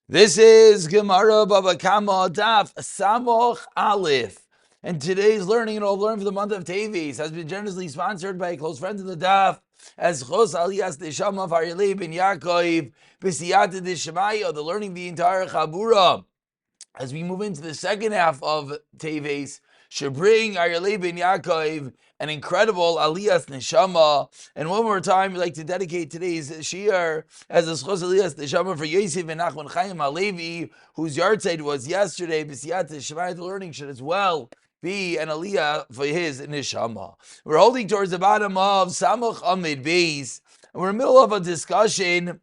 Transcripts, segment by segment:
This is Gemara Baba Kama Daf Samoch Aleph. And today's learning, learn for the month of Teves, has been generously sponsored by a close friend of the Daf, as Chos Alias Deshama of Harilei ben Yaakov, B'siyata Deshemaya, the learning the entire Chabura. As we move into the second half of Teves, should bring Harilei ben Yaakov an incredible Aliyas Neshama. And one more time, we'd like to dedicate today's Shiur as a Schos Aliyas Neshama for Yosef and נחman Chaim Halevi, whose yahrzeit was yesterday. B'siyata Shemai, the learning should as well be an Aliyah for his Neshama. We're holding towards the bottom of Samach Amid Beis, and we're in the middle of a discussion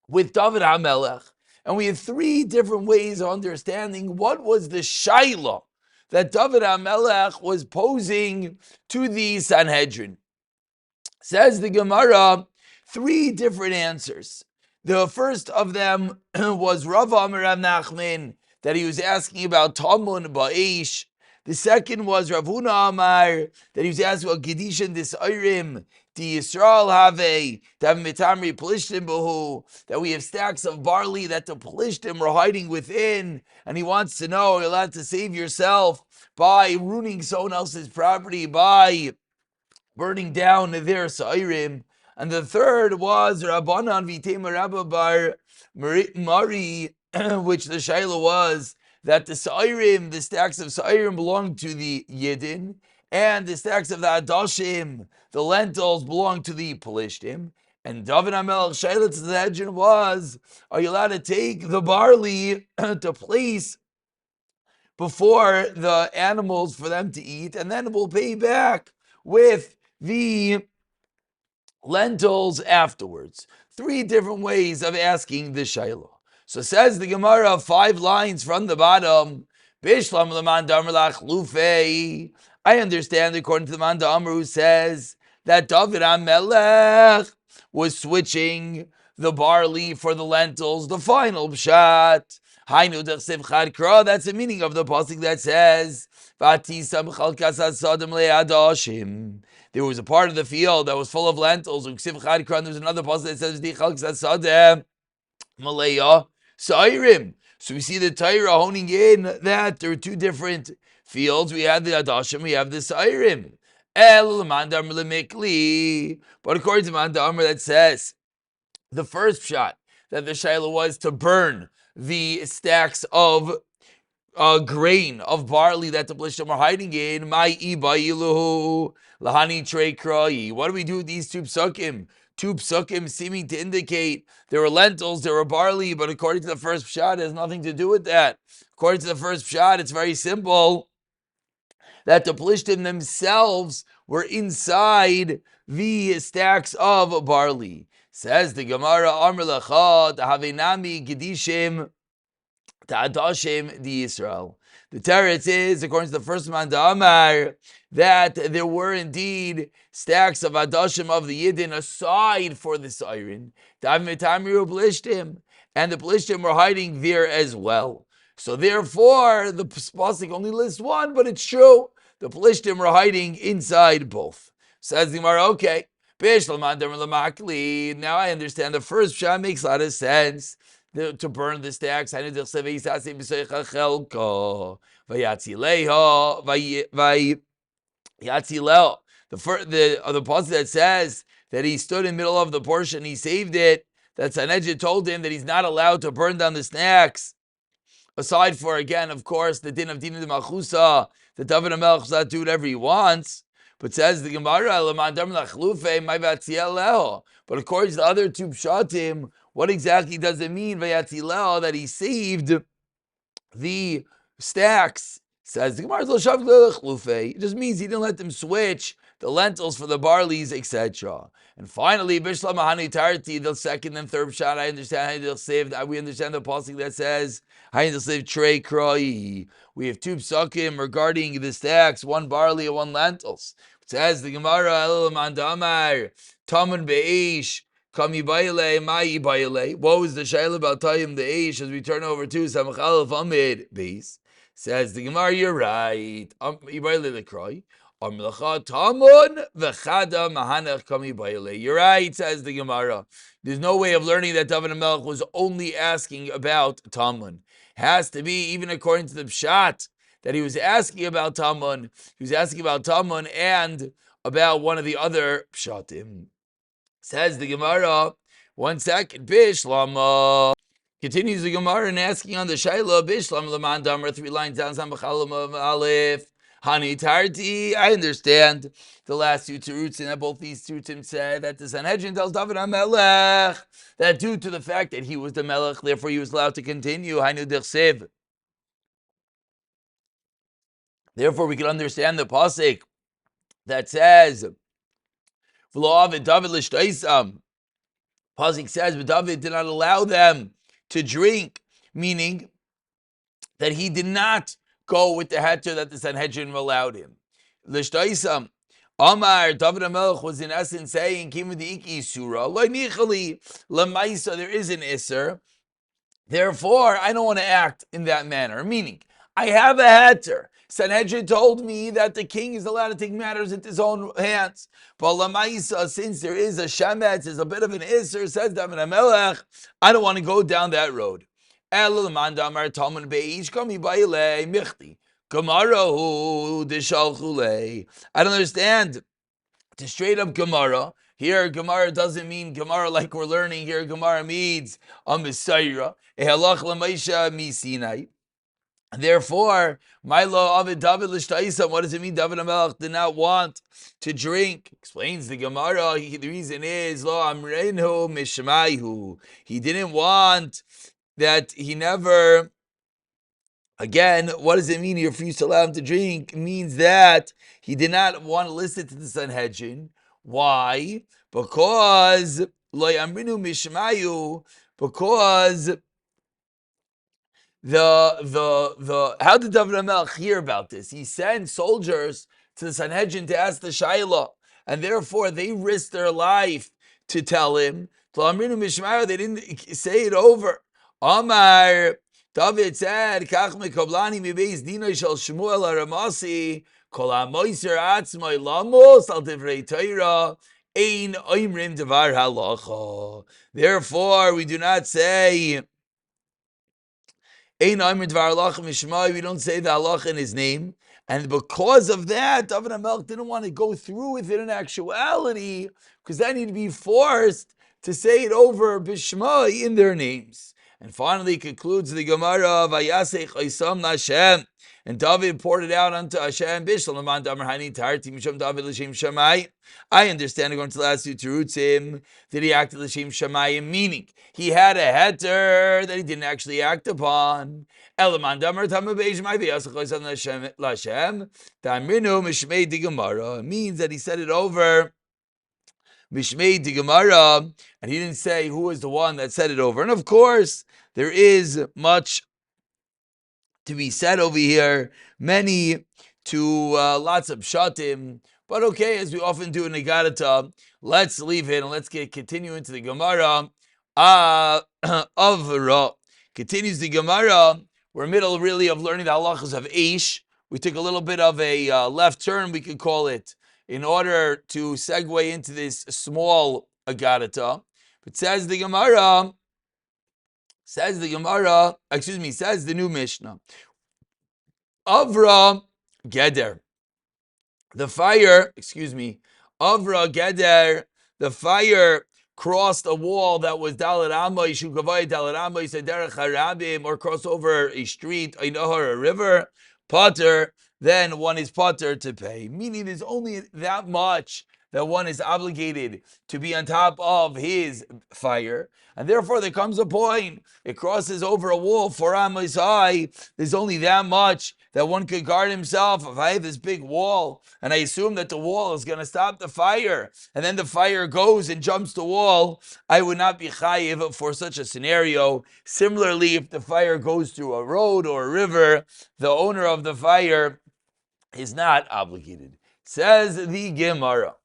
with David HaMelech. And we have three different ways of understanding what was the Shaila that David HaMelech was posing to the Sanhedrin. Says the Gemara, three different answers. The first of them was Rav Amar Rav נחman, that he was asking about Tamun Ba'ish. The second was Rav Huna Amar, that he was asking about Gedishan Disayrim, Di Yisrael Have, Tav Mitamri Plishtim Bahu, that we have stacks of barley that the Plishtim are hiding within, and he wants to know, are you allowed to save yourself by ruining someone else's property, by burning down their Sairim? And the third was Rabbanan Vitema Rabba Bar Mari, which the Shaila was that the Sairim, the stacks of Sairim, belong to the Yidden, and the stacks of the Adashim, the lentils, belong to the Pelishtim. And David HaMelech Shaila to the Sanhedrin was, are you allowed to take the barley to place before the animals for them to eat, and then we'll pay back with the lentils afterwards? Three different ways of asking the Shaila. So says the Gemara, 5 lines from the bottom. Bishlam leman damar lachlufei. I understand according to the man Damar who says that David HaMelech was switching the barley for the lentils, the final pshat. Hainu dechsev chadkra. That's the meaning of the pasuk that says, "Vatisam chalkas hasadam le'adashim." There was a part of the field that was full of lentils. Uksiv chadkra. There's another pasuk that says, "Di chalkas hasadam maleya sairim." So we see the Torah honing in that there are two different fields. We have the adashim, we have the sairim. But according to Mandamar, that says the first shot that the Shaila was to burn the stacks of grain of barley that the Plishtim are hiding in. What do we do with these two psukim? Two psukim seeming to indicate there were lentils, there were barley, but according to the first pshat, it has nothing to do with that. According to the first pshat, it's very simple that the Plishtim themselves were inside the stacks of barley. Says the Gemara, Amr Lecha, Havenami Gedishim Ta'adashim Di Yisrael. The teretz is, according to the first man Amar, that there were indeed stacks of adashim of the Yidden aside for the Siren. And the Plishtim were hiding there as well. So therefore, the pasuk only lists one, but it's true. The Plishtim were hiding inside both. Says the Gemara, okay. Now I understand the first pshat makes a lot of sense. To burn the stacks. The pasuk that says that he stood in the middle of the portion, he saved it. That Sanhedrin told him that he's not allowed to burn down the snacks. Aside for, again, of course, the din of Din de Malchusa, the David HaMelech will do whatever he wants. But says the Gemara, but according to the other two pshatim, what exactly does it mean that he saved the stacks? Says the Gemara, it just means he didn't let them switch the lentils for the barleys, etc. And finally, Bishlam Mahani Tarti, the second and third shot, I understand how saved. We understand the pasuk that says how to save Trey Kroi. We have two psukim regarding the stacks, one barley and one lentils. It says the Gemara, El Mandamar, Taman Beish. What was the Shaila about Tayyim the Eish as we turn over to Samachalaf Amid base? Says the Gemara, you're right. You're right, says the Gemara. There's no way of learning that David HaMelech was only asking about Tamun. Has to be, even according to the Pshat, that he was asking about Tamun. He was asking about Tamun and about one of the other Pshatim. Says the Gemara, 1 second, Bishlama. Continues the Gemara and asking on the Shaila, Bishlam Laman Damar, 3 lines down, Sambachalam Aleph. Hani Tarti, I understand the last 2 Terutzim, and that both these Terutzim said that the Sanhedrin tells David HaMelech that due to the fact that he was the Melech, therefore he was allowed to continue. Hainu Dechsev. Therefore, we can understand the pasuk that says, "V'lo David l'shtoisam." Pasuk says, but David did not allow them to drink, meaning that he did not go with the heter that the Sanhedrin allowed him. L'shtoisam. Amar, David HaMelech was in essence saying, Kim with the Iki Surah, Lo nichali, Lamaisa, there is an Isser. Therefore, I don't want to act in that manner. Meaning, I have a heter. Sanhedrin told me that the king is allowed to take matters into his own hands. But Lamaisa, since there is a shemetz, there's a bit of an Isser, says David HaMelech, I don't want to go down that road. I don't understand. To straight up Gemara. Here, Gemara doesn't mean Gemara like we're learning here. Gemara means a Messiah. Therefore, my law of David l'shtaisam. What does it mean? David HaMelech did not want to drink. Explains the Gemara. The reason is lo amreinu mishmaihu. He didn't want that. He never. Again, what does it mean he refused to allow him to drink? It means that he did not want to listen to the Sanhedrin. Why? Because lo amrinu mishmayu. Because how did David HaMelech hear about this? He sent soldiers to the Sanhedrin to ask the Shaila, and therefore they risked their life to tell him. Lo amrinu mishmayu. They didn't say it over. Amar. David said, "Kach mekoblani mibeis dinoi shel Shmuel haramasi kol hamoiser atzmoi lamos al divrei Torah ein oimrim devar halacha." Therefore, we do not say ein oimrim devar halacha mishmai. We don't say the halacha in his name, and because of that, David HaMelech didn't want to go through with it in actuality, because then he'd be forced to say it over bishmai in their names. And finally concludes the Gemara, Vayasech Oisam Nashem. And David poured it out unto Hashem. Bishlam Laman Damar Hani Tarti Misham David L'Shem Shammai. I understand, according to the last 2 Terutzim, that he acted L'Shem Shammai, meaning he had a heter that he didn't actually act upon. Elaman Damar Tamabej Mai Vayasech Oisam Lashem. Damrinu Mishmei Di Gemara. It means that he said it over Mishmei Di Gemara, and he didn't say who was the one that said it over. And of course, there is much to be said over here, lots of pshatim. But okay, as we often do in Negadata, let's leave it and let's continue into the Gemara. Avra continues the Gemara. We're middle really of learning the halachas of Eish. We took a little bit of a left turn, we could call it, in order to segue into this small Agadata. But says the new Mishnah. Avra Geder. Avra Geder, the fire crossed a wall that was Dalet Amoy, Shukavai Dalet Amoy, Sederech Harabim, or crossed over a street, a nahar, a river, Potter, then one is Potter to pay. Meaning there's only that much that one is obligated to be on top of his fire. And therefore there comes a point, it crosses over a wall 4 amos high, there's only that much that one could guard himself. If I have this big wall, and I assume that the wall is going to stop the fire, and then the fire goes and jumps the wall, I would not be chayiv for such a scenario. Similarly, if the fire goes through a road or a river, the owner of the fire is not obligated. Says the Gemara.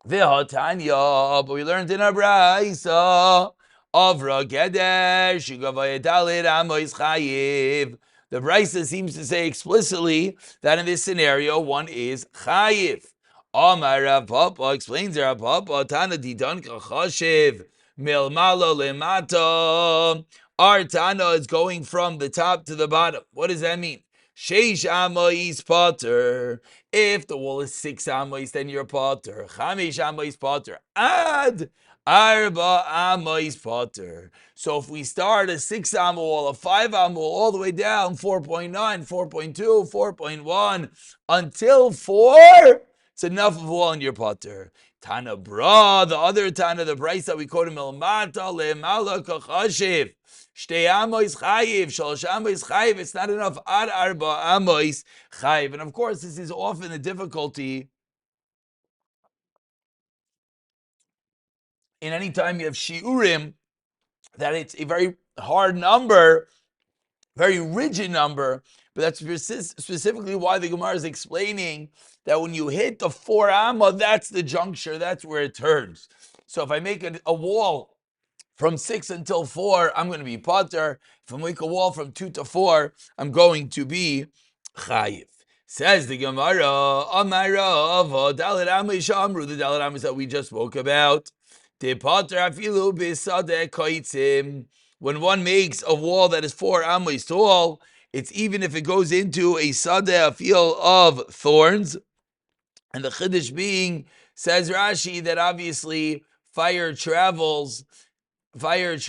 V'hatanya, but we learned in our brayso, Avra Geder, Shugavay Dalit Amois Chayiv. The Brisa seems to say explicitly that in this scenario, one is chayiv. Amar Rav Papa explains Rav Papa, Tana Didon Kachashiv, Milmalo Lemata. Our Tana is going from the top to the bottom. What does that mean? Sheish Amois Potter. If the wall is 6 Amois, then you're Potter. Chamish Amois Potter. Ad Arba Amois Potter. So if we start a 6 amma wall, a 5 amma wall, all the way down 4.9, 4.2, 4.1, until 4, it's enough of wall in your Potter. Tana Bra, the other Tana, the Bryce that we quote in Milmata Le'mala Kachashiv. Shtei Amois Chayiv, Shalosh Amois Chayiv. It's not enough. Ad Arba Amois Chayiv. And of course, this is often a difficulty in any time you have Shiurim, that it's a very hard number, very rigid number, but that's specifically why the Gemara is explaining that when you hit the 4 amma, that's the juncture, that's where it turns. So if I make a wall from 6 until 4, I'm going to be Potter. If I make a wall from 2 to 4, I'm going to be Chayiv. Says the Gemara, Amarav, Dalit Amish Amru, the Dalit Amish that we just spoke about. When one makes a wall that is 4 amos tall, it's even if it goes into a sadeh, a field of thorns. And the chiddush being, says Rashi, that obviously fire travels. Malaya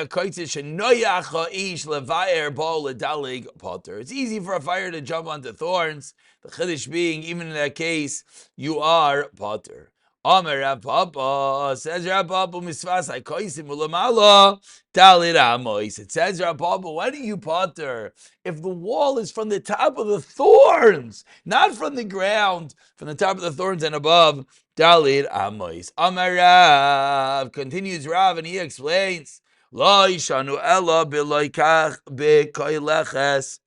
koitzish noyacha ish levayer bo ledalig potter. It's easy for a fire to jump onto thorns. The chiddush being, even in that case, you are potter. Amar Rav Papa, says Rav Papa, misvas hakoisim ulamala dalit amos. It says Rav Papa, why do you potter if the wall is from the top of the thorns, not from the ground, from the top of the thorns and above? Dalit amos. Amar Rav, continues Rav, and he explains, lo yishanu ella b'loikach b'koileches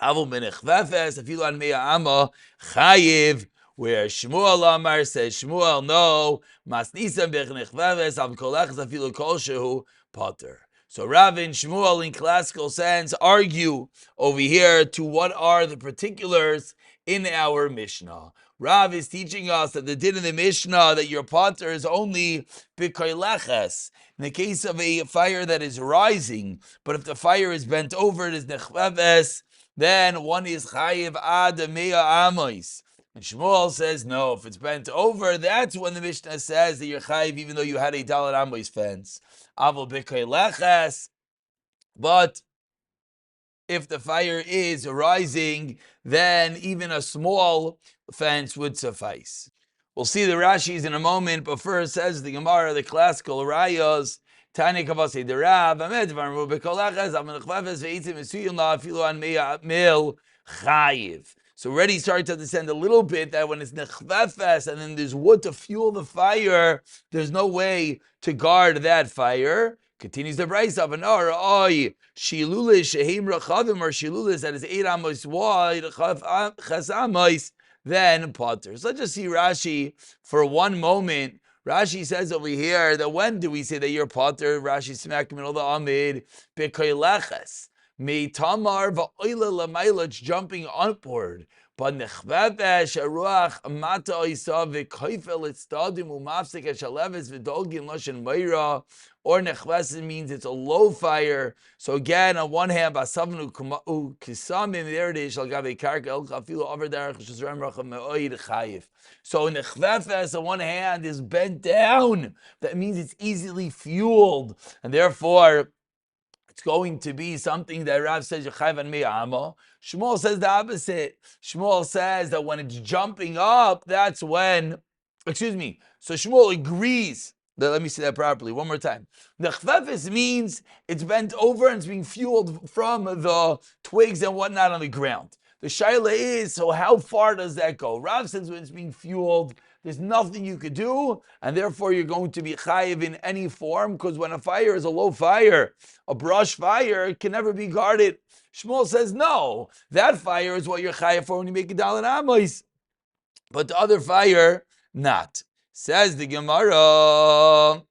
avu b'nechvefes afilu an mea amma chayiv. Where Shmuel Amar says, Shmuel, no, masnisam b'nechvefes av kolechas afilu kol shehu potter. So Rav and Shmuel, in classical sense, argue over here to what are the particulars in our Mishnah. Rav is teaching us that the din in the Mishnah that your potter is only b'koileches. In the case of a fire that is rising, but if the fire is bent over, it is nechvefes, then one is chayiv ad mea amos. And Shmuel says, no, if it's bent over, that's when the Mishnah says that you're chayiv even though you had a dalet amos fence. Avol b'koileches, but if the fire is rising, then even a small fence would suffice. We'll see the Rashis in a moment, but first says the Gemara, the classical rayos, Tani Kavasi the Rav, Amed Varmu b'koleches, Amen Chvefes ve'itzim esuyim la afilu an mil chayiv. So already starting to understand a little bit that when it's nechvefes and then there's wood to fuel the fire, there's no way to guard that fire. Continues the Brisa, but no, shilulis shehim rachavim, or shilulis that is 8 amos wide, ches amos, then potter. So let's just see Rashi for one moment. Rashi says over here that when do we say that you're potter? Rashi smack middle of the amid b'koileches. Me tamar va'oila l'mayla, it's jumping upward. But nechvevesh aruach mata oisa v'koifel etstadim umafsek eshaleves v'dolgin loshen meira. Or nechveses means it's a low fire. So again, on one hand, basavnu kisamim, there it is, shall gabe karka el chafilu over derech shizrem racham me'oid chayiv. So nechvefes on one hand is bent down. That means it's easily fueled, and therefore it's going to be something that Rav says Yechayiv and Me'ama. Shmuel says the opposite. Shmuel says that when it's jumping up, that's when, so Shmuel agrees. Let me say that properly one more time. The chvefes means it's bent over and it's being fueled from the twigs and whatnot on the ground. The shaila is, so how far does that go? Rav says when it's being fueled, there's nothing you could do, and therefore you're going to be chayiv in any form, because when a fire is a low fire, a brush fire, it can never be guarded. Shmuel says, no, that fire is what you're chayiv for when you make a dalet amos, but the other fire, not. Says the Gemara,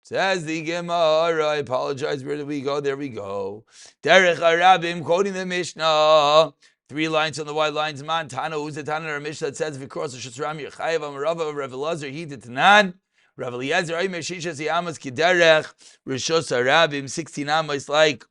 Says the Gemara, I apologize, where did we go? There we go. Derech Arabim, quoting the Mishnah. 3 lines on the white lines. Man, Tana, who's the Tana or Mishnah that says, if you cross the Shusram, you're Chayiv, Amarava, Rav Elazar, he did Tanan. Rav Eliezer, Aymer, Shishas, Yamas, Kiderech, Rishos Arabim, 16 Amos, like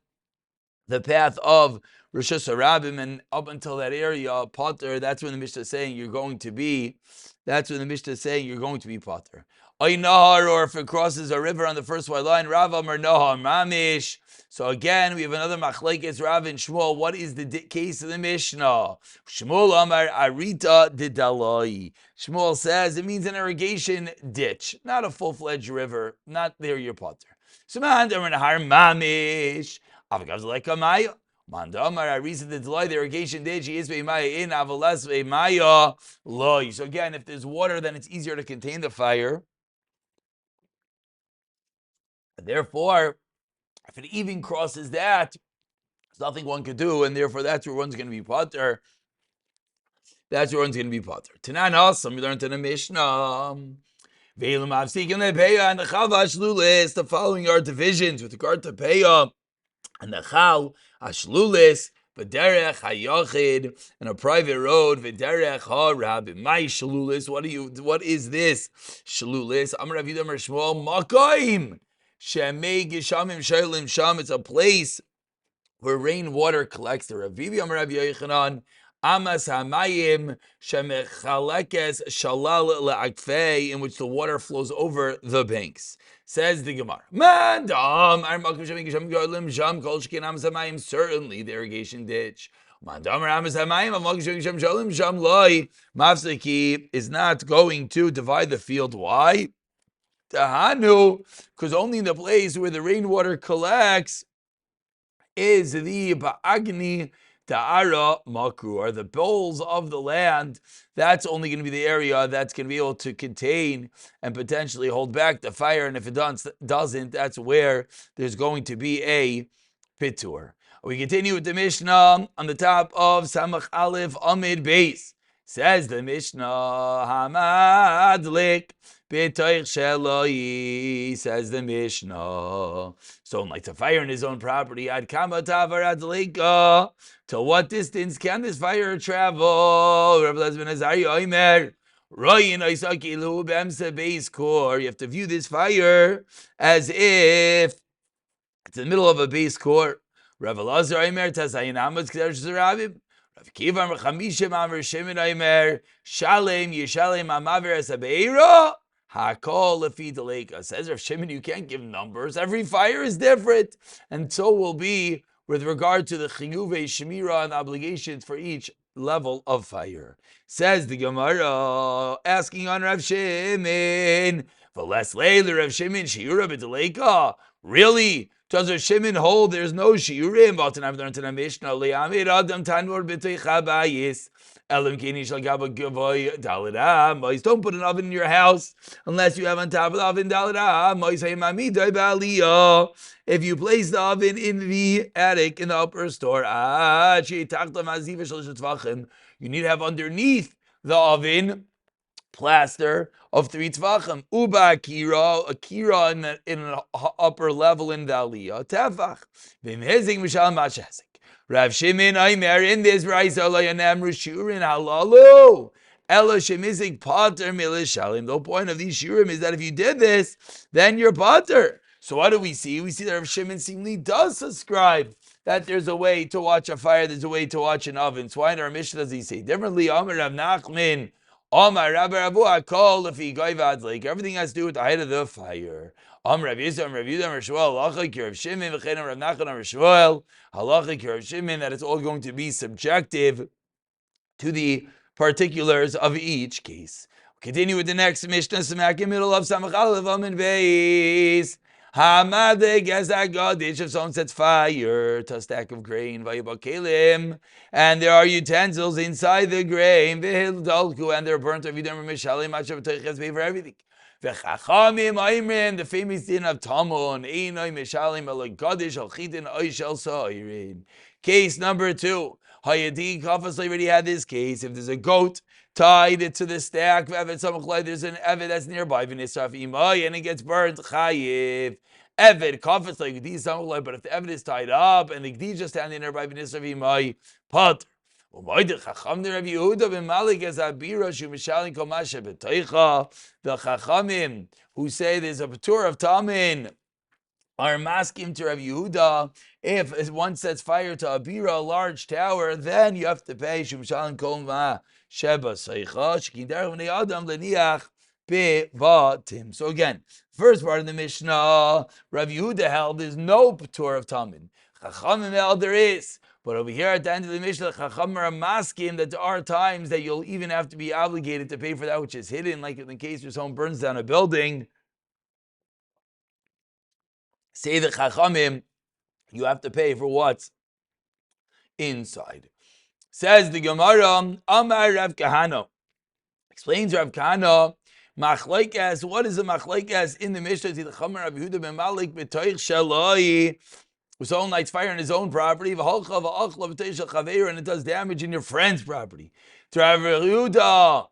the path of Rishos Arabim, and up until that area, Potter, that's when the Mishnah is saying you're going to be, Potter. Oy Nahar, or if it crosses a river on the first white line, Rav Amar Nahar Mamish. So again, we have another machlekes Rav and Shmuel. What is the case of the Mishnah? Shmuel Amar Arita Didaloi. Shmuel says it means an irrigation ditch, not a full-fledged river. Not there, your Potter. So man Amar Nahar Mamish. Avagav like a Maya. Mandamar, I reason the Delay, the irrigation ditch, he is Maya in Avalas Maya Loy. So again, if there's water, then it's easier to contain the fire. Therefore, if it even crosses that, there's nothing one could do, and therefore that's where one's going to be potter. Tanan also, we learned in the Mishnah. The following are divisions with regard to Peah and the Chal, Ashlulis, V'derech Hayachid, and a private road, V'derech HaRabim. My Shlulis, what is this? Shlulis, Amar Rav Yudam Shmuel, Makayim. Shemei Gishamim Shailim Sham. It's a place where rainwater collects. The Ravivi Amar Rav Yochanan, Amas Hamayim Shemechalekes Shalal Le'akfei, in which the water flows over the banks. Says the Gemara. Certainly the irrigation ditch. Mafsaki is not going to divide the field. Why? Tahanu, because only the place where the rainwater collects is the Ba'agni Ta'ara Makru, or the bowls of the land. That's only going to be the area that's going to be able to contain and potentially hold back the fire. And if it doesn't, that's where there's going to be a pitur. We continue with the Mishnah on the top of Samach Aleph Amid Beis. Says the Mishnah, Hamadlik. Says the Mishnah. Someone lights a fire in his own property. To what distance can this fire travel? You have to view this fire as if it's in the middle of a base court. Rav Elazar Aimer Tazayin Amos K'deresh Zerabim. Rav Kiva Amar Chamishim Amar Shimon Aimer Shalem Yishalem Amaver Esabeira. Hakol lefi deleka. Says Rav Shimon, you can't give numbers. Every fire is different, and so will be with regard to the chiyuvei shemira and obligations for each level of fire. Says the Gemara, asking on Rav Shimon, v'les leila Rav Shimon shiura b'deleka. Really? Does Rav Shimon hold there's no shiurim? But I've learned in a Mishnah, le'amir adam tanur b'teicha bayis. Don't put an oven in your house unless you have on top of the oven dalida. If you place the oven in the attic, in the upper store, you need to have underneath the oven plaster of 3 tvachim. Uba kira, a kira in an upper level in the aliyah. Tefach. V'mhezing mishal mashesek. Rav Shimon Aimer in this Raisa Layanamru Shurin Halalu. Ella Shemizik Potter Milishalim. The whole point of these Shurim is that if you did this, then you're Potter. So what do we see? We see that Rav Shimon seemingly does subscribe that there's a way to watch a fire, there's a way to watch an oven. So why in our Mishnah does he say differently? Amar Rav נחman, Amar Rabbi Rabu Akol Lefi Goyvad Lake. Everything has to do with the height of the fire. Rav Yisrael, Rav Yudah, Rav Shmuel, Halacha, Rav Shimon, V'chein Rav Nachman, Rav Shmuel, Halacha, Rav Shimon, that it's all going to be subjective to the particulars of each case. Continue with the next Mishnah, Samak in middle of Samach Aleph Amid Beis. Hamadek Ezagadish, if someone sets fire to a stack of grain, Vayibakelim, and there are utensils inside the grain, V'hildalku, and they're burnt, Rav Yudah, Rav Mishalim, Mashav Teiches, pay for everything. V'chachamim oimrim, the famous din of Tamun, einoi mishalim elagadish alchidin oishel sa'irin. Case number 2. Hayadi Kafas already had this case. If there's a goat tied to the stack, there's an evet that's nearby, and it gets burned, chayiv. Evet, Kafas like these, but if the evet is tied up and the gdi just standing nearby, pot. The Chachamim who say there's a patur of Tamin are masking to Rav Yehuda. If one sets fire to a bira, a large tower, then you have to pay Shumshalim Kol Ma Sheba Seicha Shekindar V'nei Adam Leniach Bevatim. So again, first part of the Mishnah, Rav Yehuda held there's no patur of Tamin. Chachamim held there is. But over here at the end of the Mishnah, Chachamim are masking that there are times that you'll even have to be obligated to pay for that which is hidden, like in the case where someone burns down a building. Say the Chachamim, you have to pay for what's inside. Says the Gemara, Amar Rav Kahana. Explains Rav Kahana, Machlaikas, what is a Machlaikas in the Mishnah? The Chachamim Rav Yehuda ben Malik b'toich shaloi, who someone lights fire on his own property, and it does damage in your friend's property. To Rav Yehuda,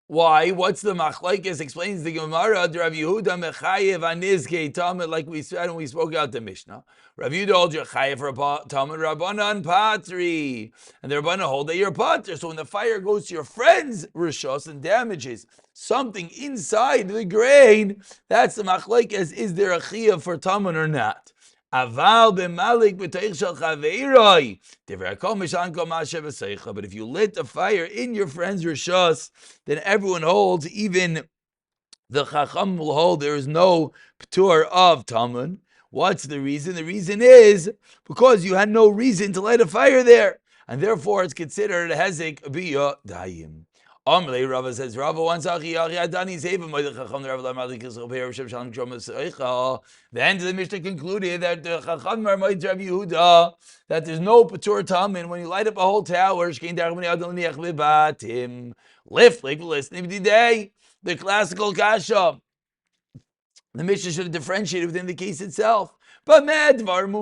why? What's the machlekes? Explains the Gemara. Rav Yehuda mechayev anizkei tamid, like we said when we spoke out the Mishnah. Rav Yehuda holds your chayev for a tamid, Rabbanan patri, and the Rabbanan hold that you're patri. So when the fire goes to your friend's rishos and damages something inside the grain, that's the machlekes. Is there a chayev for tamid or not? Aval b'malik b'teich shel chaveiroi. But if you lit a fire in your friend's rishos, then everyone holds, even the chacham will hold there is no p'tur of tamun. What's the reason? The reason is because you had no reason to light a fire there, and therefore it's considered a hezek b'ya dayim. Amrei Rava says, Rava once the end of the Mishnah concluded that the Chacham are Rav Yehuda, that there's no patur tamin when you light up a whole tower. Listening today, the classical kasha. The Mishnah should have differentiated within the case itself. But that's when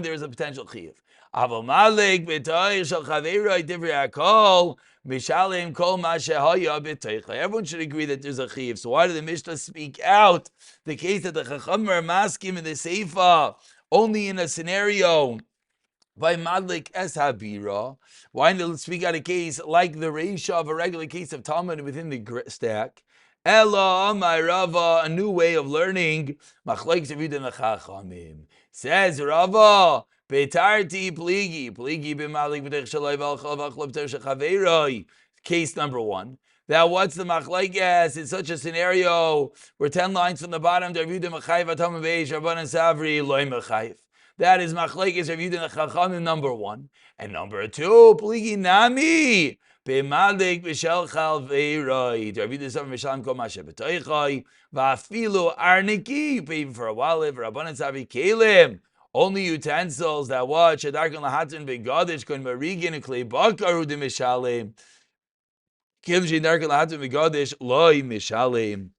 there is a potential chiyuv. Everyone should agree that there's a chiyuv. So why did the Mishnah speak out the case that the Chacham are masking in the Seifa only in a scenario by Madlik Es Habira? Why did it speak out a case like the Reisha of a regular case of Talmud within the stack? Ella Amai Rava, a new way of learning. Machlekes Rav Yehuda Chachamim. Says Rava, Betarti pligi b'malik b'tech shaloi v'alchol b'tech shachaveiroi. Case number 1. That what's the machlekes in such a scenario where 10 lines from the bottom, Rav Yehuda mechayiv atam v'eish Rabbanan Savri loy mechayiv. That is machlekes Rav Yehuda Chachamim number 1. And number 2, pligi nami b'malik b'shel chalveiroi. Rav Yehuda Savri mishalim kol mashe b'toichoi v'afilu arniki, paying for a walev Rabbanan Savri kelim. Only utensils that watch Shadarkan Lahatin Begadish Kon Marigin and Klei Bakaru de Mishalem. Kilji Darkan Lahatin Begadish Loi Mishalem.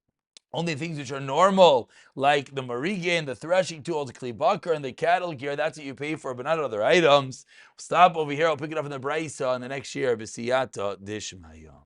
Only things which are normal, like the Marigin, the threshing tools, the Klei Bakar, and the cattle gear, that's what you pay for, but not other items. Stop over here, I'll pick it up in the Braisa in the next year, B'siyata Dishmaya.